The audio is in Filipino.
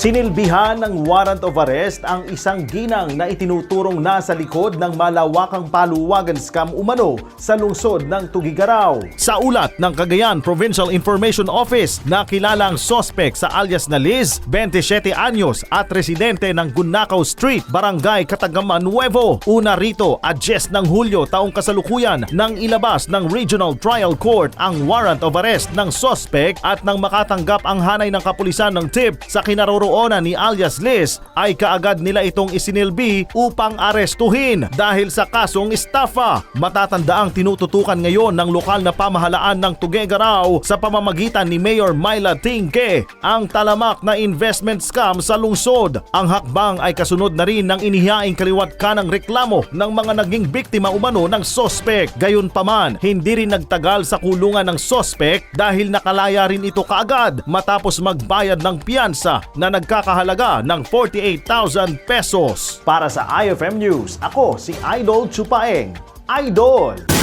Sinilbihan ng warrant of arrest ang isang ginang na itinuturong nasa likod ng malawakang paluwagan scam umano sa lungsod ng Tuguegarao. Sa ulat ng Cagayan Provincial Information Office, nakilala ang sospek sa alias na Liz, 27 anyos at residente ng Gunakaw Street, Barangay Catagaman Nuevo. Una rito at 10 ng Hulyo taong kasalukuyan nang ilabas ng Regional Trial Court ang warrant of arrest ng sospek at nang makatanggap ang hanay ng kapulisan ng tip sa kinaroroonan ni alias Liz ay kaagad nila itong isinilbi upang arestuhin dahil sa kasong estafa. Matatandaang tinututukan ngayon ng lokal na pamahalaan ng Tuguegarao sa pamamagitan ni Mayor Myla Tingke ang talamak na investment scam sa lungsod. Ang hakbang ay kasunod na rin ng inihaing kaliwat kanang reklamo ng mga naging biktima umano ng sospek. Gayunpaman, hindi rin nagtagal sa kulungan ng sospek dahil nakalaya rin ito kaagad matapos magbayad ng piyansa na nagkakahalaga ng 48,000 pesos. Para sa IFM News, ako si Idol Chupaeng. Idol!